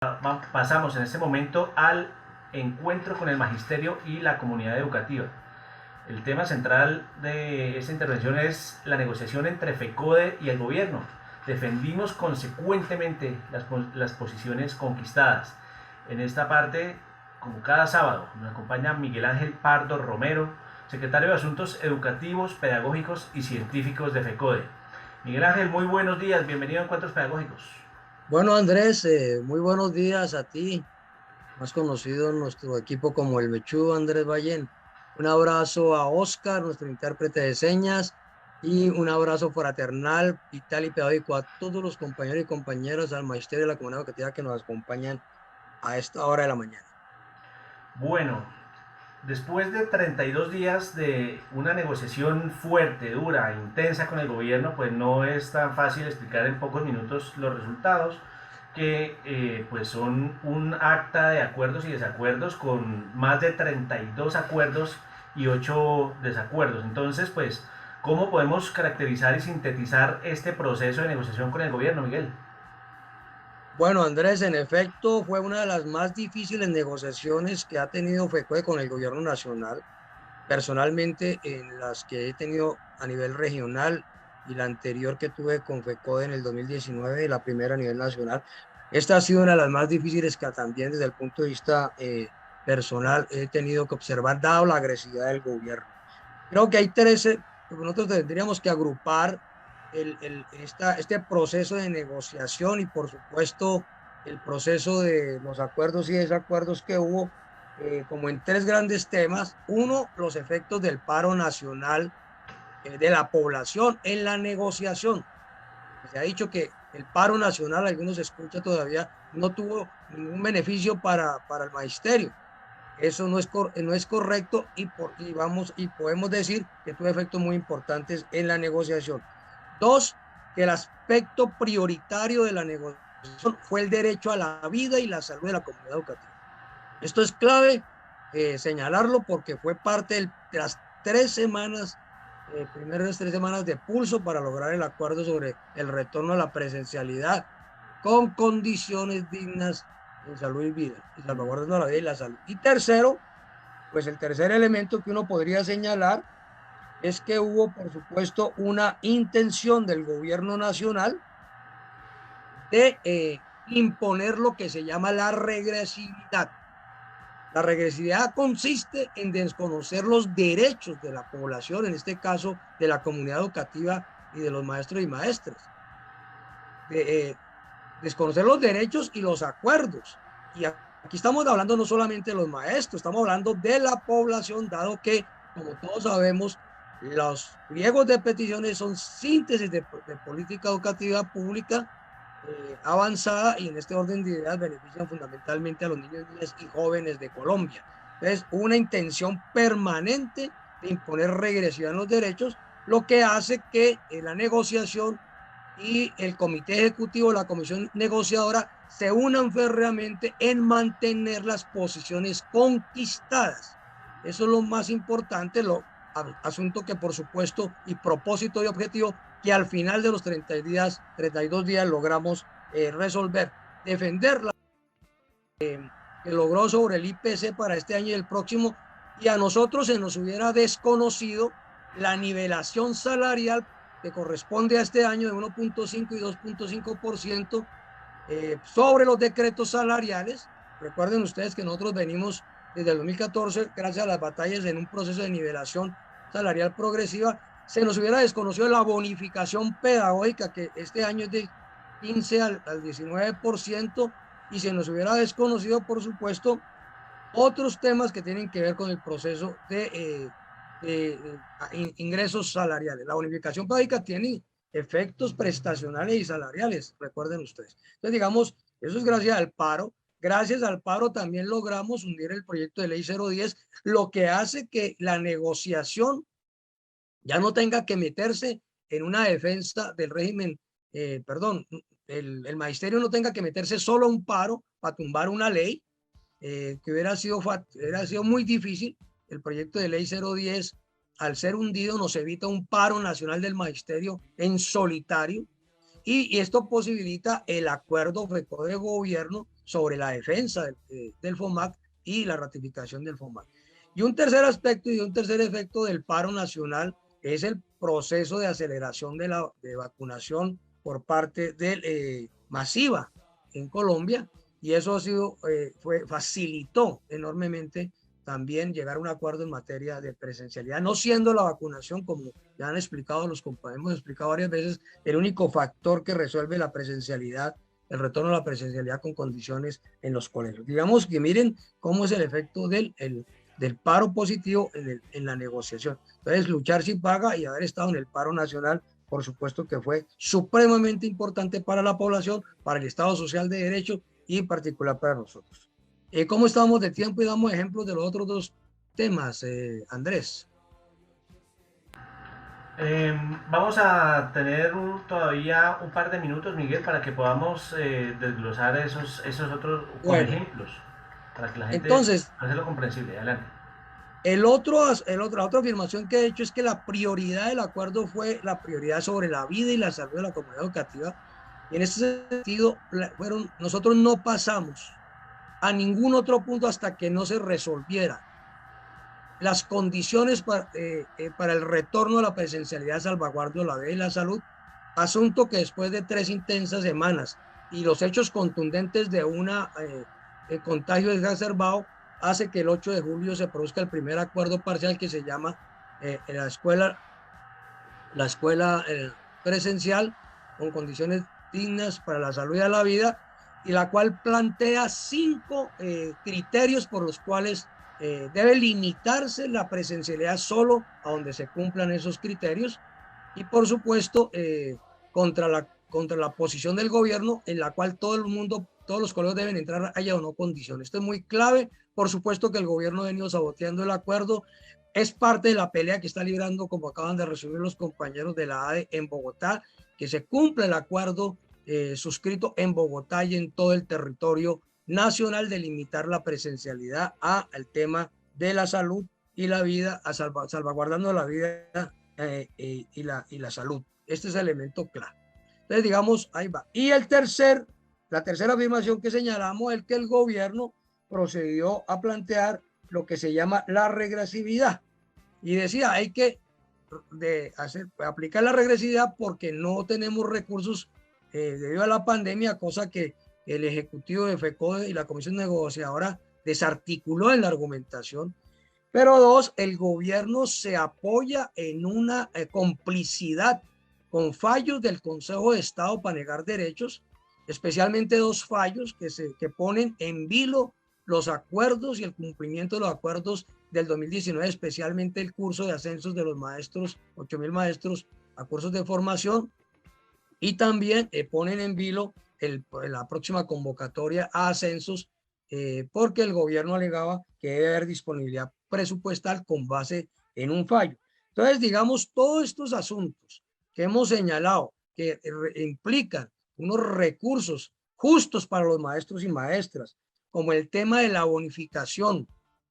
Pasamos en este momento al encuentro con el magisterio y la comunidad educativa. El tema central de esta intervención es la negociación entre FECODE y el gobierno. Defendimos consecuentemente las posiciones conquistadas. En esta parte, como cada sábado, nos acompaña Miguel Ángel Pardo Romero, secretario de Asuntos Educativos, Pedagógicos y Científicos de FECODE. Miguel Ángel, muy buenos días, bienvenido a Encuentros Pedagógicos. Bueno, Andrés, muy buenos días a ti, más conocido en nuestro equipo como el Mechudo Andrés Ballén. Un abrazo a Oscar, nuestro intérprete de señas, y un abrazo fraternal, vital y pedagógico a todos los compañeros y compañeras, al magisterio de la comunidad educativa que nos acompañan a esta hora de la mañana. Bueno, después de 32 días de una negociación fuerte, dura, intensa con el gobierno, pues no es tan fácil explicar en pocos minutos los resultados, que pues son un acta de acuerdos y desacuerdos con más de 32 acuerdos y 8 desacuerdos. Entonces, pues, ¿cómo podemos caracterizar y sintetizar este proceso de negociación con el gobierno, Miguel? Bueno, Andrés, en efecto, fue una de las más difíciles negociaciones que ha tenido FECOE con el gobierno nacional. Personalmente, en las que he tenido a nivel regional y la anterior que tuve con FECODE en el 2019, la primera a nivel nacional, esta ha sido una de las más difíciles que también desde el punto de vista personal he tenido que observar, dado la agresividad del gobierno. Creo que hay 13, nosotros tendríamos que agrupar este proceso de negociación y por supuesto el proceso de los acuerdos y desacuerdos que hubo como en tres grandes temas. Uno, los efectos del paro nacional de la población en la negociación. Se ha dicho que el paro nacional, algunos escucha todavía, no tuvo ningún beneficio para el magisterio. Eso no es correcto y podemos decir que tuvo efectos muy importantes en la negociación. Dos, que el aspecto prioritario de la negociación fue el derecho a la vida y la salud de la comunidad educativa. Esto es clave señalarlo porque fue parte de las 3 semanas, primeras 3 semanas de pulso para lograr el acuerdo sobre el retorno a la presencialidad con condiciones dignas en salud y vida, y salvaguardando la vida y la salud. Y tercero, pues el tercer elemento que uno podría señalar es que hubo, por supuesto, una intención del gobierno nacional de imponer lo que se llama la regresividad. La regresividad consiste en desconocer los derechos de la población, en este caso de la comunidad educativa y de los maestros y maestras. De, desconocer los derechos y los acuerdos. Y aquí estamos hablando no solamente de los maestros, estamos hablando de la población, dado que, como todos sabemos, los pliegos de peticiones son síntesis de política educativa pública avanzada y en este orden de ideas benefician fundamentalmente a los niños, niñas y jóvenes de Colombia. Entonces, una intención permanente de imponer regresividad en los derechos, lo que hace que la negociación y el comité ejecutivo, la comisión negociadora, se unan férreamente en mantener las posiciones conquistadas. Eso es lo más importante, lo asunto que por supuesto y propósito y objetivo que al final de los 32 días logramos resolver, defender la que logró sobre el IPC para este año y el próximo, y a nosotros se nos hubiera desconocido la nivelación salarial que corresponde a este año de 1.5 y 2.5% sobre los decretos salariales. Recuerden ustedes que nosotros venimos desde el 2014, gracias a las batallas en un proceso de nivelación salarial progresiva, se nos hubiera desconocido la bonificación pedagógica, que este año es del 15 al 19%, y se nos hubiera desconocido, por supuesto, otros temas que tienen que ver con el proceso de ingresos salariales. La bonificación pedagógica tiene efectos prestacionales y salariales, recuerden ustedes. Entonces, digamos, eso es gracias al paro. Gracias al paro también logramos hundir el proyecto de ley 010, lo que hace que la negociación ya no tenga que meterse en una defensa del régimen, perdón, el magisterio no tenga que meterse solo a un paro para tumbar una ley, que hubiera sido muy difícil. El proyecto de ley 010, al ser hundido, nos evita un paro nacional del magisterio en solitario, y esto posibilita el acuerdo FECODE de gobierno sobre la defensa del FOMAC y la ratificación del FOMAC. Y un tercer aspecto y un tercer efecto del paro nacional es el proceso de aceleración de vacunación por parte masiva en Colombia, y eso ha sido, facilitó enormemente también llegar a un acuerdo en materia de presencialidad, no siendo la vacunación, como ya han explicado los compañeros, hemos explicado varias veces, el único factor que resuelve la presencialidad, el retorno a la presencialidad con condiciones en los colegios. Digamos que miren cómo es el efecto del paro positivo en la negociación. Entonces, luchar sin paga y haber estado en el paro nacional, por supuesto que fue supremamente importante para la población, para el Estado Social de Derecho y en particular para nosotros. ¿Cómo estamos de tiempo? Y damos ejemplos de los otros dos temas, Andrés. Vamos a tener todavía un par de minutos, Miguel, para que podamos desglosar esos otros con ejemplos, para que la gente entonces, hacerlo comprensible. Adelante. La otra afirmación que he hecho es que la prioridad del acuerdo fue la prioridad sobre la vida y la salud de la comunidad educativa. Y en ese sentido, nosotros no pasamos a ningún otro punto hasta que no se resolviera las condiciones para el retorno a la presencialidad, salvaguardo la vida y la salud, asunto que después de 3 intensas semanas y los hechos contundentes de contagio exacerbado, hace que el 8 de julio se produzca el primer acuerdo parcial que se llama la escuela presencial con condiciones dignas para la salud y la vida, y la cual plantea 5 criterios por los cuales debe limitarse la presencialidad solo a donde se cumplan esos criterios, y por supuesto contra la posición del gobierno en la cual todo el mundo, todos los colegios deben entrar, haya o no condiciones. Esto es muy clave. Por supuesto que el gobierno ha venido saboteando el acuerdo, es parte de la pelea que está librando, como acaban de resumir los compañeros de la ADE en Bogotá, que se cumpla el acuerdo suscrito en Bogotá y en todo el territorio nacional de limitar la presencialidad al tema de la salud y la vida, salvaguardando la vida y la salud. Este es el elemento clave. Entonces, digamos, ahí va. Y la tercera afirmación que señalamos es que el gobierno procedió a plantear lo que se llama la regresividad. Y decía, hay que aplicar la regresividad porque no tenemos recursos debido a la pandemia, cosa que el Ejecutivo de FECODE y la Comisión Negociadora desarticuló en la argumentación. Pero 2, el gobierno se apoya en una complicidad con fallos del Consejo de Estado para negar derechos, especialmente 2 fallos que ponen en vilo los acuerdos y el cumplimiento de los acuerdos del 2019, especialmente el curso de ascensos de los maestros, 8.000 maestros a cursos de formación, y también ponen en vilo la próxima convocatoria a ascensos, porque el gobierno alegaba que debe haber disponibilidad presupuestal con base en un fallo. Entonces, digamos, todos estos asuntos que hemos señalado que implican unos recursos justos para los maestros y maestras, como el tema de la bonificación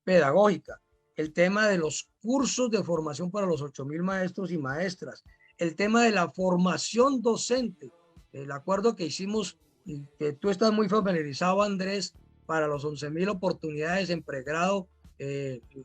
pedagógica, el tema de los cursos de formación para los 8.000 maestros y maestras, el tema de la formación docente, el acuerdo que hicimos y que tú estás muy familiarizado, Andrés, para los 11.000 oportunidades en pregrado,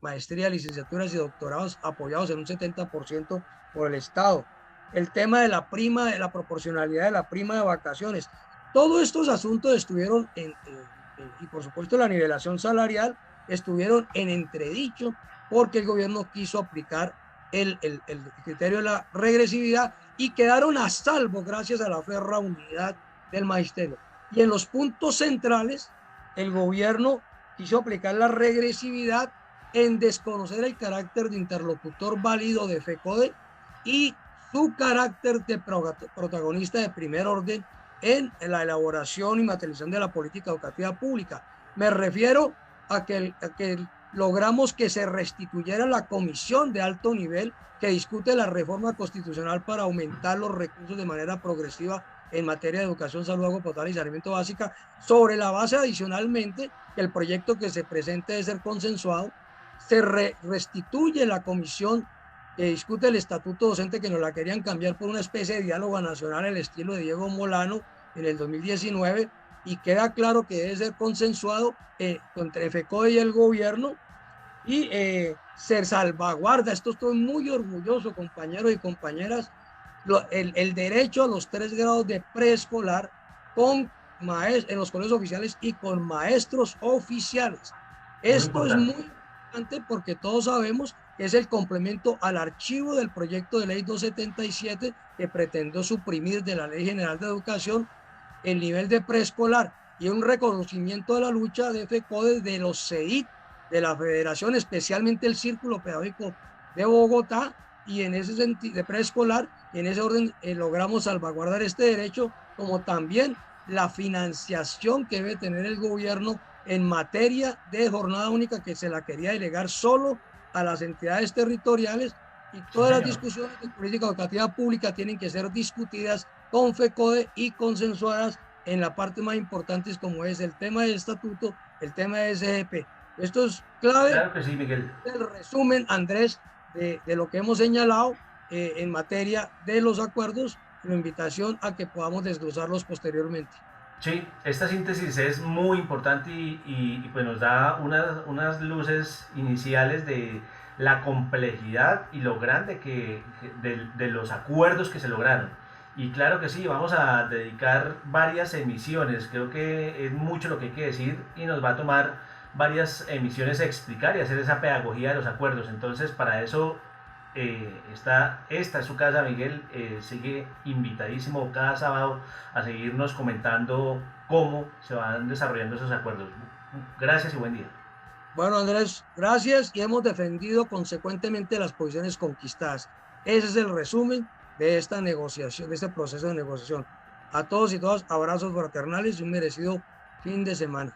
maestría, licenciaturas y doctorados apoyados en un 70% por el Estado. El tema de la prima, de la proporcionalidad de la prima de vacaciones. Todos estos asuntos estuvieron y por supuesto la nivelación salarial estuvieron en entredicho porque el gobierno quiso aplicar el criterio de la regresividad y quedaron a salvo gracias a la férrea unidad del magisterio. Y en los puntos centrales, el gobierno quiso aplicar la regresividad en desconocer el carácter de interlocutor válido de FECODE y su carácter de protagonista de primer orden en la elaboración y materialización de la política educativa pública. Me refiero a que logramos que se restituyera la comisión de alto nivel que discute la reforma constitucional para aumentar los recursos de manera progresiva en materia de educación, salud, agua potable y saneamiento básica, sobre la base adicionalmente que el proyecto que se presente debe ser consensuado, se restituye la comisión que discute el estatuto docente, que nos la querían cambiar por una especie de diálogo nacional al estilo de Diego Molano en el 2019, y queda claro que debe ser consensuado entre FECODE y el gobierno y se salvaguarda. Esto estoy muy orgulloso, compañeros y compañeras, el derecho a los 3 grados de preescolar con en los colegios oficiales y con maestros oficiales. Muy Esto es importante. muy importante porque todos sabemos que es el complemento al archivo del proyecto de ley 277 que pretendió suprimir de la Ley General de Educación el nivel de preescolar y un reconocimiento de la lucha de FECODE de los CEIT, de la Federación, especialmente el Círculo Pedagógico de Bogotá, y en ese sentido de preescolar, y en ese orden logramos salvaguardar este derecho, como también la financiación que debe tener el gobierno en materia de jornada única, que se la quería delegar solo a las entidades territoriales, y Sí, todas las señor. discusiones de política educativa pública tienen que ser discutidas con FECODE y consensuadas en la parte más importante, como es el tema del estatuto, el tema de SGP. Esto es clave, Claro que sí, Miguel. el resumen, Andrés, de lo que hemos señalado en materia de los acuerdos, la invitación a que podamos desglosarlos posteriormente. Sí, esta síntesis es muy importante pues nos da unas luces iniciales de la complejidad y lo grande de los acuerdos que se lograron. Y claro que sí, vamos a dedicar varias emisiones, creo que es mucho lo que hay que decir y nos va a tomar varias emisiones a explicar y hacer esa pedagogía de los acuerdos. Entonces, para eso esta es su casa, Miguel. Sigue invitadísimo cada sábado a seguirnos comentando cómo se van desarrollando esos acuerdos. Gracias y buen día. Bueno, Andrés, gracias, y hemos defendido consecuentemente las posiciones conquistadas. Ese es el resumen de esta negociación, de este proceso de negociación. A todos y todas, abrazos fraternales y un merecido fin de semana.